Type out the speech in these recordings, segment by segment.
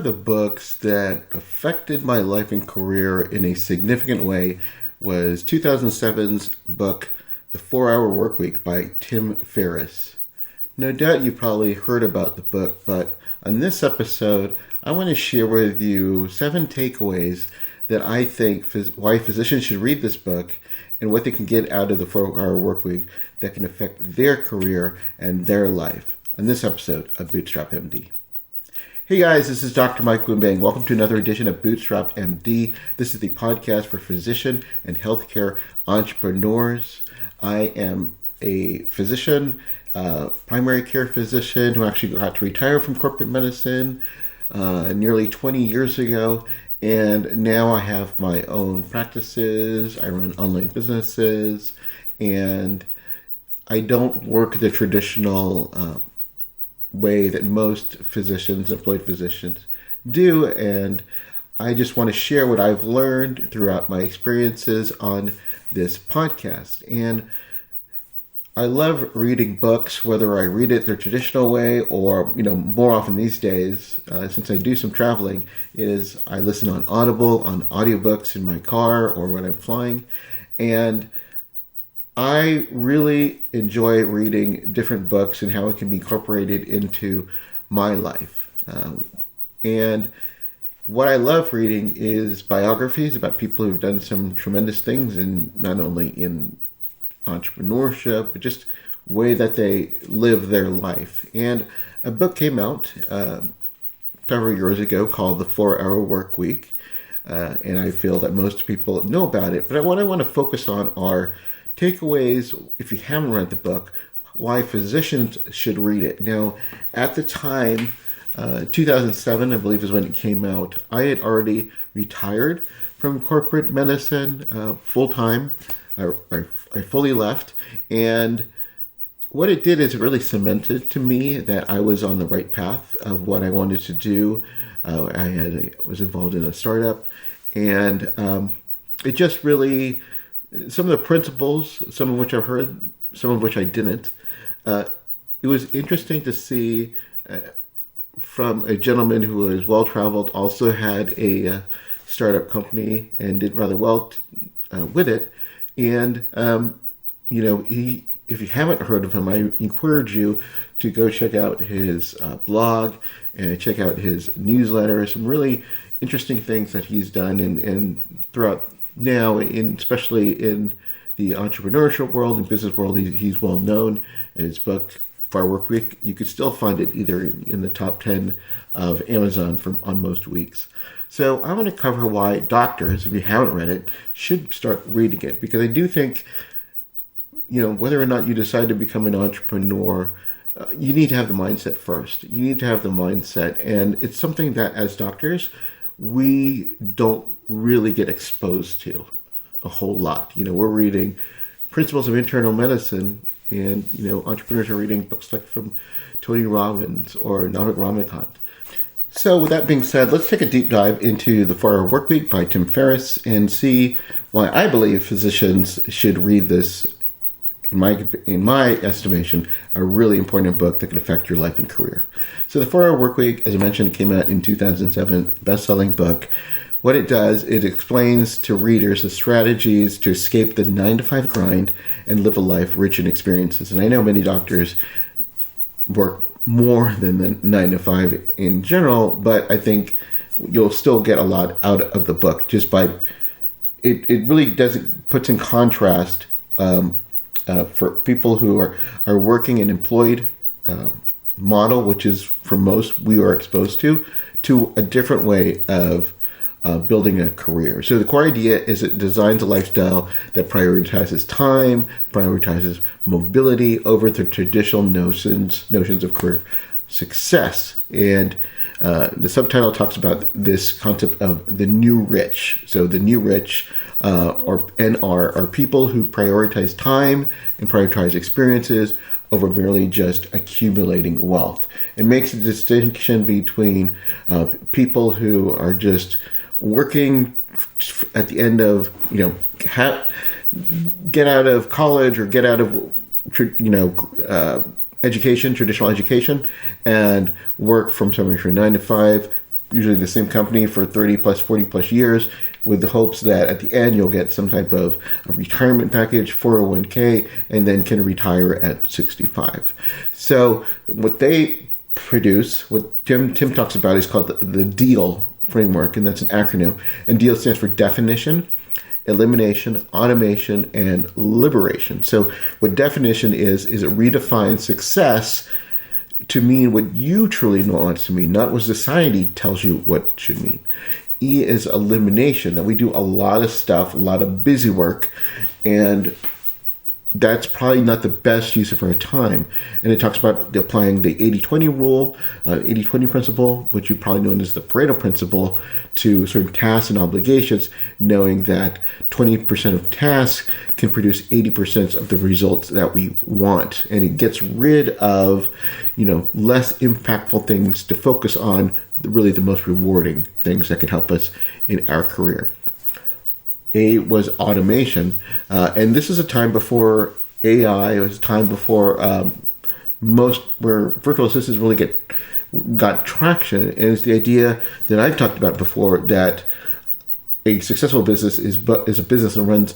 of the books that affected my life and career in a significant way was 2007's book, The 4-Hour Workweek by Tim Ferriss. No doubt you've probably heard about the book, but on this episode, I want to share with you 7 takeaways that I think why physicians should read this book and what they can get out of the 4-Hour Workweek that can affect their career and their life on this episode of BootstrapMD. Hey guys, this is Dr. Mike Wimbang. Welcome to another edition of BootstrapMD. This is the podcast for physician and healthcare entrepreneurs. I am a physician, primary care physician who actually got to retire from corporate medicine nearly 20 years ago. And now I have my own practices. I run online businesses, and I don't work the traditional way that most physicians, employed physicians, do. And I just want to share what I've learned throughout my experiences on this podcast. And I love reading books, whether I read it the traditional way or, more often these days, since I do some traveling, is I listen on Audible, on audiobooks in my car or when I'm flying. And I really enjoy reading different books and how it can be incorporated into my life. And what I love reading is biographies about people who've done some tremendous things, and not only in entrepreneurship, but just way that they live their life. And a book came out several years ago called The 4-Hour Workweek, and I feel that most people know about it. But what I want to focus on are takeaways, if you haven't read the book, why physicians should read it. Now, at the time, 2007, I believe is when it came out, I had already retired from corporate medicine full-time. I fully left, and what it did is it really cemented to me that I was on the right path of what I wanted to do. I was involved in a startup, and it just really, some of the principles, some of which I've heard, some of which I didn't. It was interesting to see from a gentleman who was well-traveled, also had a startup company and did rather well with it. And, if you haven't heard of him, I encourage you to go check out his blog and check out his newsletter. Some really interesting things that he's done and throughout now, especially in the entrepreneurial world and business world, he's well known. And his book, For Workweek, you could still find it either in the top 10 of Amazon on most weeks. So I want to cover why doctors, if you haven't read it, should start reading it. Because I do think, whether or not you decide to become an entrepreneur, you need to have the mindset first. You need to have the mindset. And it's something that as doctors, we don't really get exposed to a whole lot. We're reading Principles of Internal Medicine, and, entrepreneurs are reading books like from Tony Robbins or Navid Ramakant. So with that being said, let's take a deep dive into The 4-Hour Workweek by Tim Ferriss and see why I believe physicians should read this, in my estimation, a really important book that can affect your life and career. So The 4-Hour Workweek, as I mentioned, it came out in 2007, best-selling book. What it does, it explains to readers the strategies to escape the 9-to-5 grind and live a life rich in experiences. And I know many doctors work more than the 9-to-5 in general, but I think you'll still get a lot out of the book just by it really puts in contrast for people who are working an employed model, which is for most we are exposed to a different way of building a career. So the core idea is it designs a lifestyle that prioritizes time, prioritizes mobility over the traditional notions of career success. And the subtitle talks about this concept of the new rich. So the new rich or NR are people who prioritize time and prioritize experiences over merely just accumulating wealth. It makes a distinction between people who are just working at the end of, get out of college or get out of, education, traditional education, and work from somewhere from 9 to 5, usually the same company for 30 plus, 40 plus years, with the hopes that at the end you'll get some type of a retirement package, 401k, and then can retire at 65. So what they produce, what Tim talks about, is called the DEAL framework, and that's an acronym. And DEAL stands for definition, elimination, automation, and liberation. So what definition is it redefines success to mean what you truly want it to mean, not what society tells you what it should mean. E is elimination, that we do a lot of stuff, a lot of busy work, and that's probably not the best use of our time. And it talks about applying the 80-20 rule, 80-20 principle, which you probably know as the Pareto principle, to certain tasks and obligations, knowing that 20% of tasks can produce 80% of the results that we want. And it gets rid of, less impactful things to focus on really the most rewarding things that can help us in our career. A was automation, and this is a time before AI. It was a time before where virtual assistants really got traction, and it's the idea that I've talked about before, that a successful business is a business that runs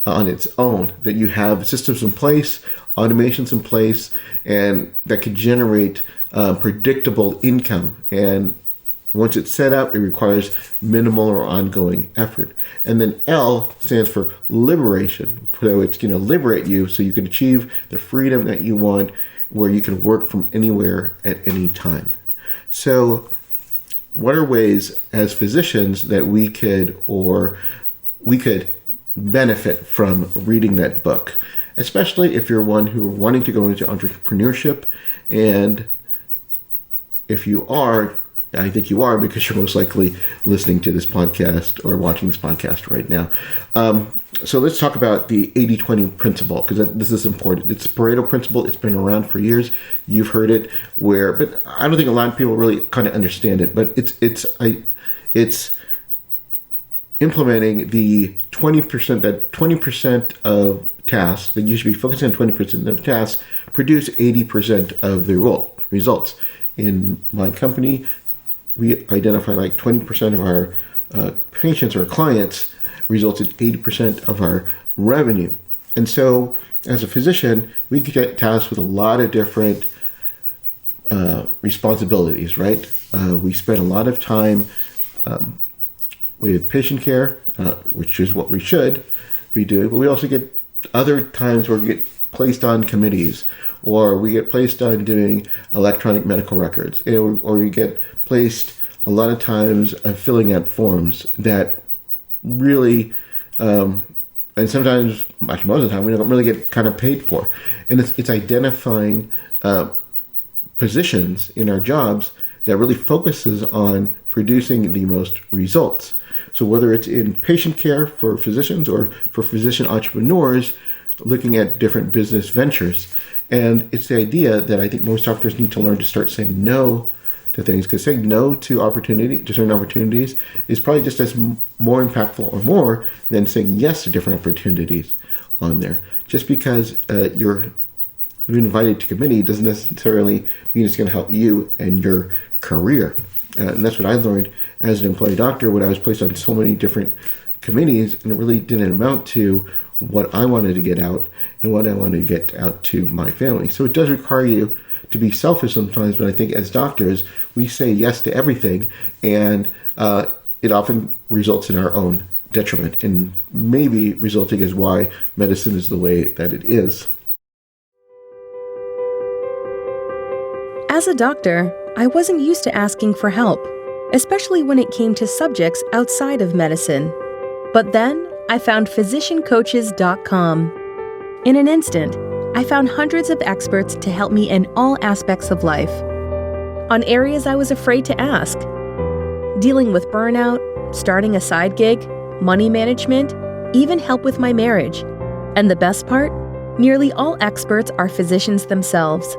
on its own, that you have systems in place, automations in place, and that can generate predictable income. And once it's set up, it requires minimal or ongoing effort. And then L stands for liberation. So it's going to liberate you so you can achieve the freedom that you want, where you can work from anywhere at any time. So what are ways as physicians that we could benefit from reading that book, especially if you're one who are wanting to go into entrepreneurship? And if you are, I think you are, because you're most likely listening to this podcast or watching this podcast right now. So let's talk about the 80-20 principle, because this is important. It's a Pareto principle. It's been around for years. You've heard it, but I don't think a lot of people really kind of understand it. But it's implementing the 20%, that 20% of tasks that you should be focusing on. 20% of tasks produce 80% of the results. In my company, we identify like 20% of our patients or clients results in 80% of our revenue. And so as a physician, we get tasked with a lot of different responsibilities, right? We spend a lot of time with patient care, which is what we should be doing, but we also get other times where we get placed on committees, or we get placed on doing electronic medical records, or we get placed a lot of times filling out forms that really, and sometimes, actually most of the time, we don't really get kind of paid for. And it's identifying positions in our jobs that really focuses on producing the most results. So whether it's in patient care for physicians or for physician entrepreneurs looking at different business ventures. And it's the idea that I think most doctors need to learn to start saying no to things, because saying no to certain opportunities is probably just as more impactful or more than saying yes to different opportunities on there. Just because you're invited to committee doesn't necessarily mean it's going to help you and your career. And that's what I learned as an employee doctor when I was placed on so many different committees, and it really didn't amount to what I wanted to get out and what I wanted to get out to my family. So it does require you to be selfish sometimes, but I think as doctors, we say yes to everything, and it often results in our own detriment, and maybe resulting is why medicine is the way that it is. As a doctor, I wasn't used to asking for help, especially when it came to subjects outside of medicine. But then I found physiciancoaches.com. In an instant, I found hundreds of experts to help me in all aspects of life. On areas I was afraid to ask. Dealing with burnout, starting a side gig, money management, even help with my marriage. And the best part? Nearly all experts are physicians themselves.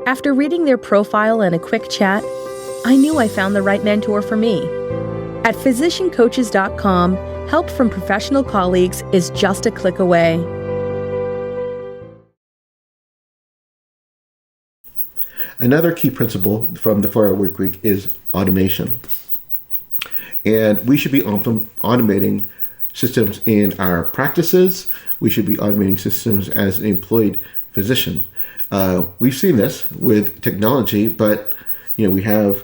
After reading their profile and a quick chat, I knew I found the right mentor for me. At physiciancoaches.com, help from professional colleagues is just a click away. Another key principle from the 4-Hour Workweek is automation. And we should be automating systems in our practices. We should be automating systems as an employed physician. We've seen this with technology, but we have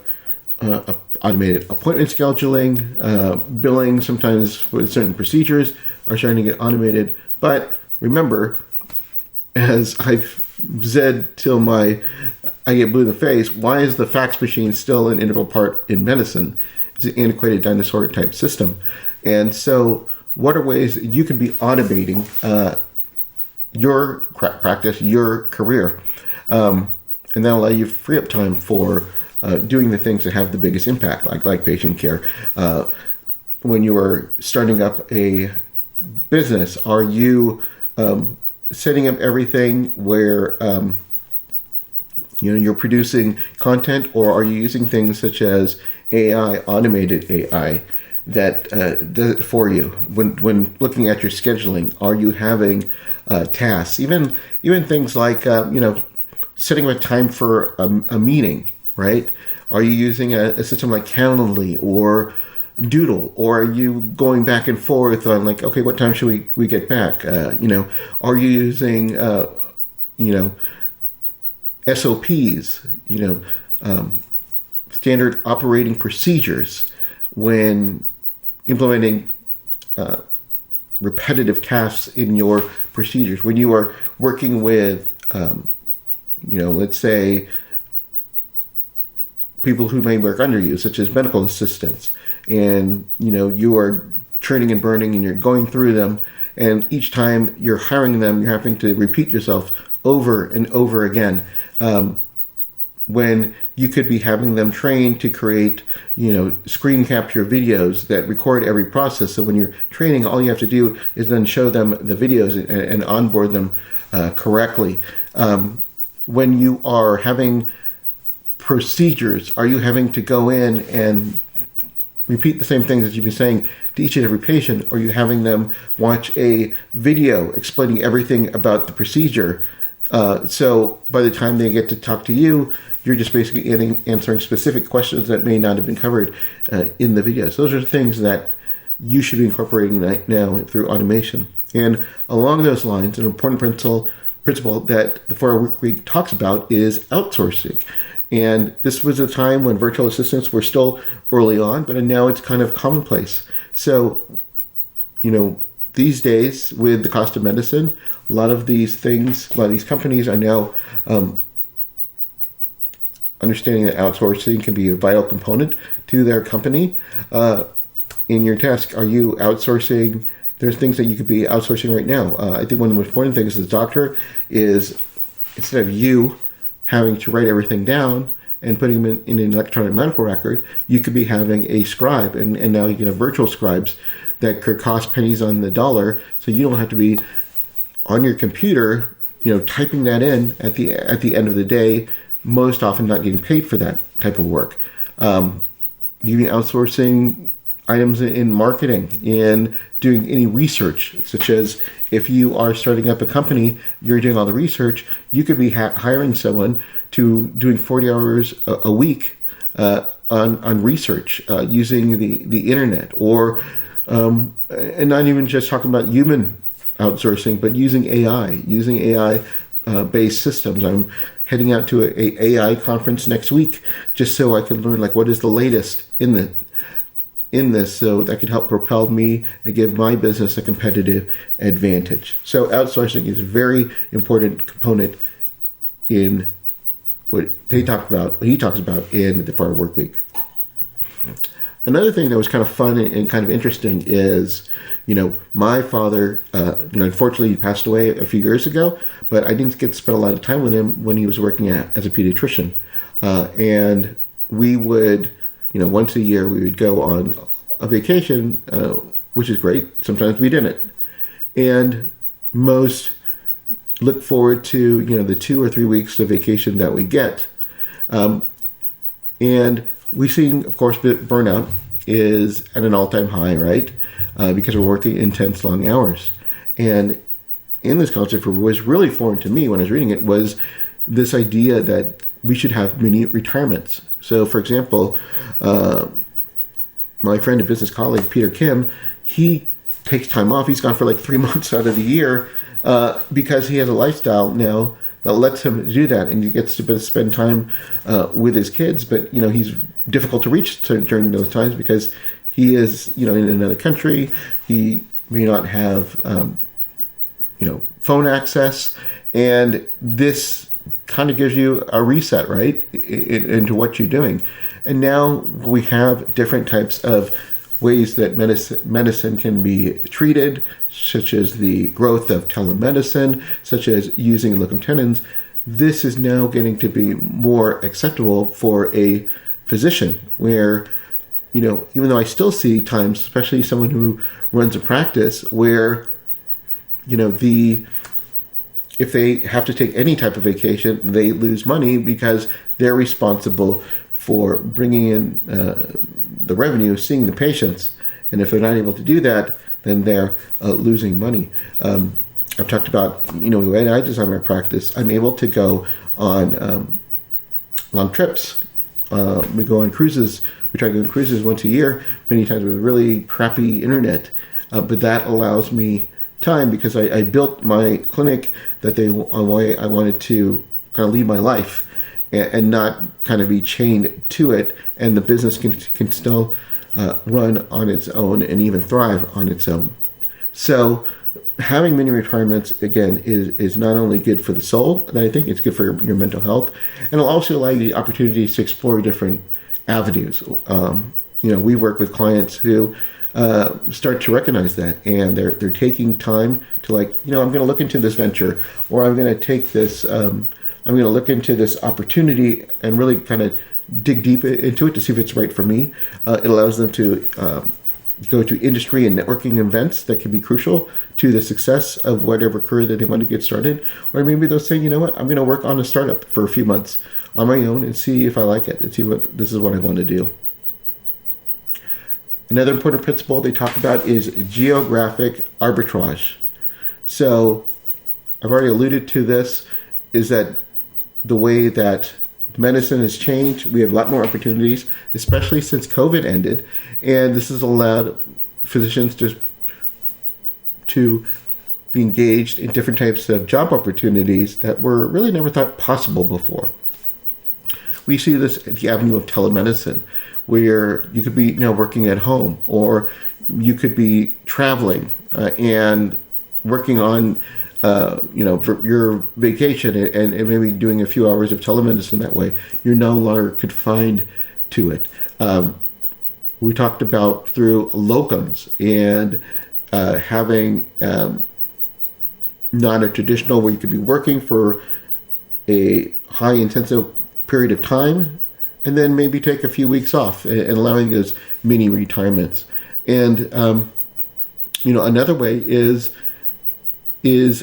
automated appointment scheduling, billing. Sometimes with certain procedures are starting to get automated. But remember, as I've said till I get blue in the face, why is the fax machine still an integral part in medicine? It's an antiquated dinosaur type system. And so what are ways that you can be automating your practice, your career? And that'll allow you to free up time for doing the things that have the biggest impact, like patient care. When you are starting up a business, are you setting up everything where you're producing content, or are you using things such as AI, automated AI, that does it for you? When looking at your scheduling, are you having tasks, even things like setting a time for a meeting, right? Are you using a system like Calendly or Doodle, or are you going back and forth on like, okay, what time should we get back? Are you using SOPs, standard operating procedures when implementing repetitive tasks in your procedures? When you are working with, let's say, people who may work under you, such as medical assistants, and you are training and burning, and you're going through them, and each time you're hiring them, you're having to repeat yourself over and over again. When you could be having them trained to create, screen capture videos that record every process. So when you're training, all you have to do is then show them the videos and onboard them correctly. When you are having procedures, are you having to go in and repeat the same things that you've been saying to each and every patient? Or are you having them watch a video explaining everything about the procedure? So by the time they get to talk to you, you're just basically answering specific questions that may not have been covered in the videos. Those are things that you should be incorporating right now through automation. And along those lines, an important principle that the 4-Hour Workweek talks about is outsourcing. And this was a time when virtual assistants were still early on, but now it's kind of commonplace. So, these days with the cost of medicine, a lot of these companies are now understanding that outsourcing can be a vital component to their company. In your task, are you outsourcing? There's things that you could be outsourcing right now. I think one of the most important things as a doctor is, instead of you having to write everything down and putting them in an electronic medical record, you could be having a scribe, and now you can have virtual scribes that could cost pennies on the dollar, so you don't have to be on your computer, typing that in at the end of the day, most often not getting paid for that type of work. You can outsourcing items in marketing and doing any research, such as if you are starting up a company, you're doing all the research, you could be hiring someone to doing 40 hours a week on research using the internet, or and not even just talking about human outsourcing, but using AI based systems. I'm heading out to a AI conference next week just so I can learn what is the latest in this, so that could help propel me and give my business a competitive advantage. So outsourcing is a very important component in what he talks about in the 4-Hour Workweek. Another thing that was kind of fun and kind of interesting is, my father, unfortunately he passed away a few years ago, but I didn't get to spend a lot of time with him when he was working as a pediatrician. And we would, once a year we would go on a vacation, which is great. Sometimes we didn't. And most look forward to, the 2 or 3 weeks of vacation that we get. And we've seen, of course, burnout is at an all-time high, right? Because we're working intense, long hours. And in this concept, what was really foreign to me when I was reading it was this idea that we should have mini retirements. So, for example, my friend and business colleague, Peter Kim, he takes time off. He's gone for like 3 months out of the year because he has a lifestyle now that lets him do that, and he gets to spend time with his kids. But he's difficult to reach during those times because he is in another country. He may not have phone access, and this kind of gives you a reset, right, into what you're doing. And now we have different types of ways that medicine can be treated, such as the growth of telemedicine, such as using locum tenens. This is now getting to be more acceptable for a physician, where, even though I still see times, especially someone who runs a practice, where, if they have to take any type of vacation, they lose money because they're responsible for bringing in the revenue, seeing the patients. And if they're not able to do that, then they're losing money. I've talked about, the way I design my practice, I'm able to go on long trips. We go on cruises. We try to go on cruises once a year, many times with really crappy internet. But that allows me time because I built my clinic that way I wanted to kind of lead my life and not kind of be chained to it, and the business can still run on its own and even thrive on its own. So having many retirements, again, is not only good for the soul, and I think it's good for your mental health, and it'll also allow you the opportunities to explore different avenues. We work with clients who start to recognize that, and they're taking time to I'm going to look into this venture, or I'm going to take this, I'm going to look into this opportunity and really kind of dig deep into it to see if it's right for me. It allows them to go to industry and networking events that can be crucial to the success of whatever career that they want to get started. Or maybe they'll say, I'm going to work on a startup for a few months on my own and see if I like it and see this is what I want to do. Another important principle they talk about is geographic arbitrage. So I've already alluded to this, is that the way that medicine has changed, we have a lot more opportunities, especially since COVID ended, and this has allowed physicians to be engaged in different types of job opportunities that were really never thought possible before. We see this at the avenue of telemedicine, where you could be working at home, or you could be traveling and working on for your vacation and maybe doing a few hours of telemedicine that way. You're no longer confined to it. We talked about through locums and having not a traditional where you could be working for a high intensive period of time and then maybe take a few weeks off and allowing those mini retirements. And another way is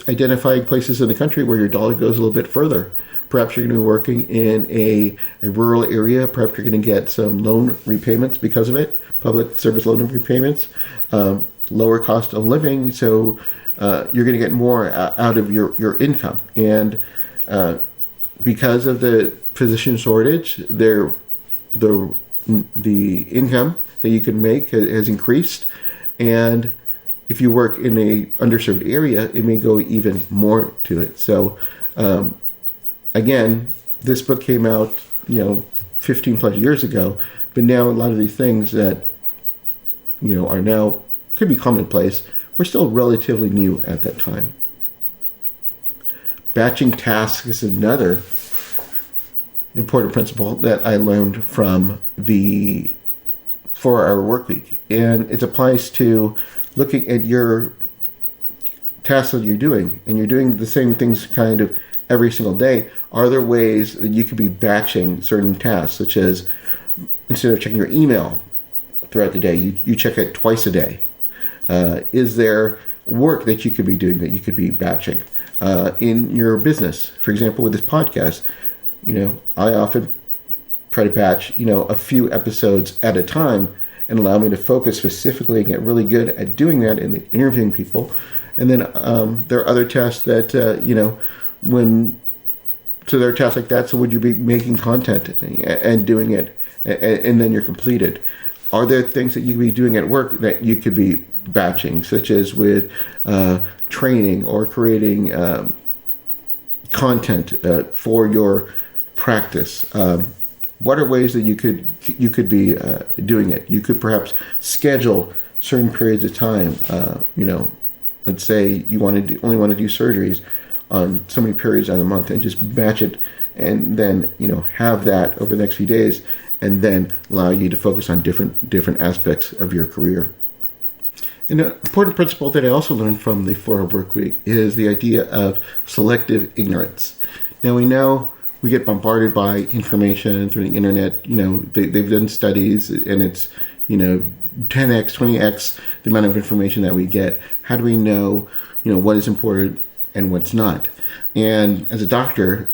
identifying places in the country where your dollar goes a little bit further. Perhaps you're going to be working in a rural area. Perhaps you're going to get some loan repayments because of it, public service loan repayments, lower cost of living. So you're going to get more out of your income. And because of the physician shortage, the income that you can make has increased. And if you work in a underserved area, it may go even more to it. So, again, this book came out, 15 plus years ago, but now a lot of these things that, are now, could be commonplace, were still relatively new at that time. Batching tasks is another important principle that I learned from the 4-hour workweek. And it applies to looking at your tasks that you're doing, and you're doing the same things kind of every single day. Are there ways that you could be batching certain tasks, such as instead of checking your email throughout the day, you check it twice a day? Is there work that you could be doing that you could be batching in your business? For example, with this podcast, I often try to batch, a few episodes at a time and allow me to focus specifically and get really good at doing that and interviewing people. And then there are other tasks that, so there are tasks like that. So would you be making content and doing it and then you're completed? are there things that you could be doing at work that you could be batching, such as with training or creating content for your practice? What are ways that you could be doing it? You could perhaps schedule certain periods of time. Let's say you only want to do surgeries on so many periods of the month, and just batch it, and then have that over the next few days, and then allow you to focus on different aspects of your career. An important principle that I also learned from the 4-Hour Workweek is the idea of selective ignorance. Now we know we get bombarded by information through the internet. They've done studies, and it's 10x, 20x the amount of information that we get. How do we know what is important and what's not? And as a doctor,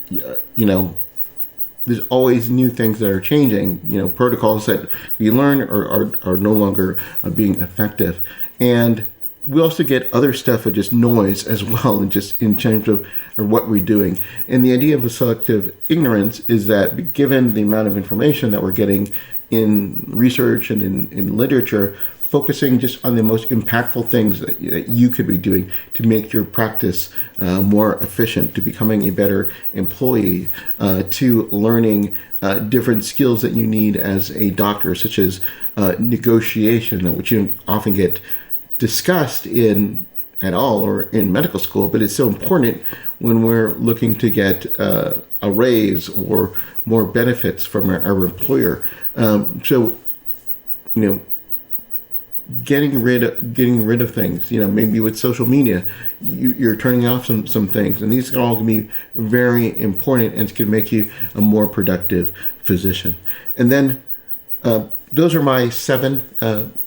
there's always new things that are changing. Protocols that we learn are no longer being effective. And we also get other stuff of just noise as well, and just in terms of what we're doing. And the idea of a selective ignorance is that given the amount of information that we're getting in research and in literature, focusing just on the most impactful things that you could be doing to make your practice more efficient, to becoming a better employee, to learning different skills that you need as a doctor, such as negotiation, which you don't often get discussed at all or in medical school, but it's so important when we're looking to get a raise or more benefits from our employer. Getting rid of things, maybe with social media, you're turning off some things, and these are all going to be very important, and it's going to make you a more productive physician. And then those are my 7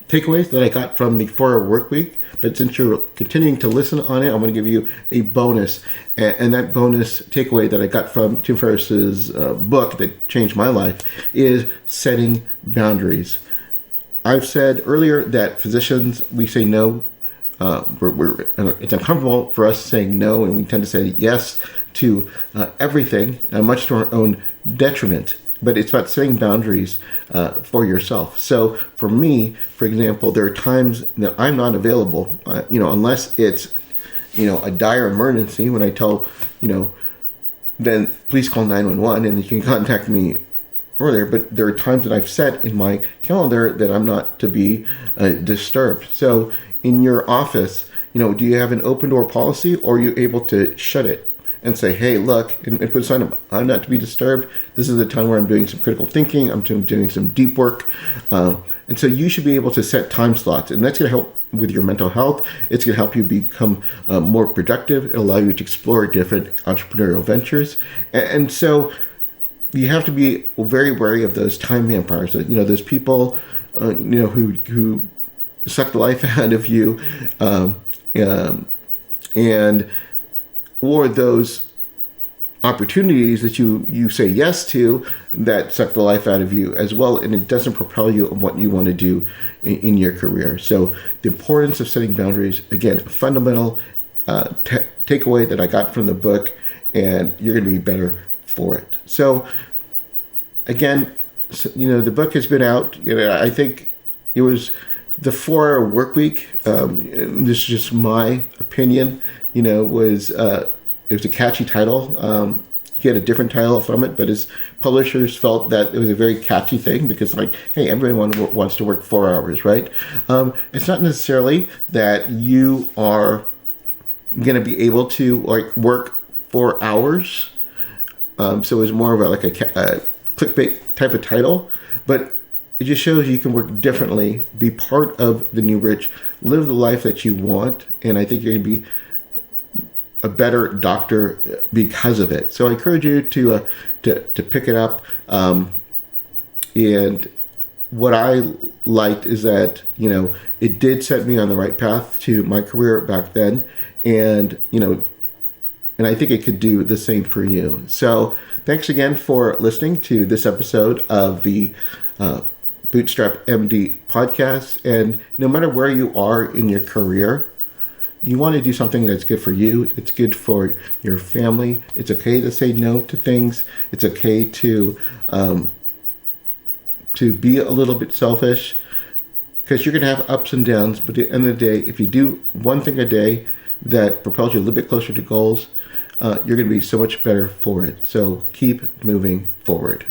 takeaways that I got from the 4-Hour Workweek. But since you're continuing to listen on it, I'm going to give you a bonus. And that bonus takeaway that I got from Tim Ferriss's book that changed my life is setting boundaries. I've said earlier that physicians, we say no. It's uncomfortable for us saying no, and we tend to say yes to everything, much to our own detriment. But it's about setting boundaries for yourself. So for me, for example, there are times that I'm not available, unless it's, a dire emergency, when I tell, then please call 911 and you can contact me earlier. But there are times that I've set in my calendar that I'm not to be disturbed. So in your office, do you have an open door policy, or are you able to shut it and say, hey, look, and put a sign up, I'm not to be disturbed. This is the time where I'm doing some critical thinking. I'm doing some deep work. And so you should be able to set time slots, and that's going to help with your mental health. It's going to help you become more productive. It'll allow you to explore different entrepreneurial ventures. And so you have to be very wary of those time vampires, those people, who suck the life out of you, or those opportunities that you say yes to that suck the life out of you as well, and it doesn't propel you on what you want to do in your career. So the importance of setting boundaries, again, a fundamental takeaway that I got from the book, and you're going to be better for it. So again, the book has been out. I think it was the 4-Hour Workweek. This is just my opinion. It was a catchy title. He had a different title from it, but his publishers felt that it was a very catchy thing because, hey, everyone wants to work 4 hours, right? It's not necessarily that you are going to be able to work 4 hours. So it's more of a clickbait type of title, but it just shows you can work differently, be part of the new rich, live the life that you want, and I think you're going to be a better doctor because of it. So I encourage you to pick it up. And what I liked is that it did set me on the right path to my career back then, and and I think it could do the same for you. So thanks again for listening to this episode of the BootstrapMD podcast. And no matter where you are in your career, you want to do something that's good for you. It's good for your family. It's okay to say no to things. It's okay to be a little bit selfish. because you're going to have ups and downs. But at the end of the day, if you do one thing a day that propels you a little bit closer to goals, you're going to be so much better for it. So keep moving forward.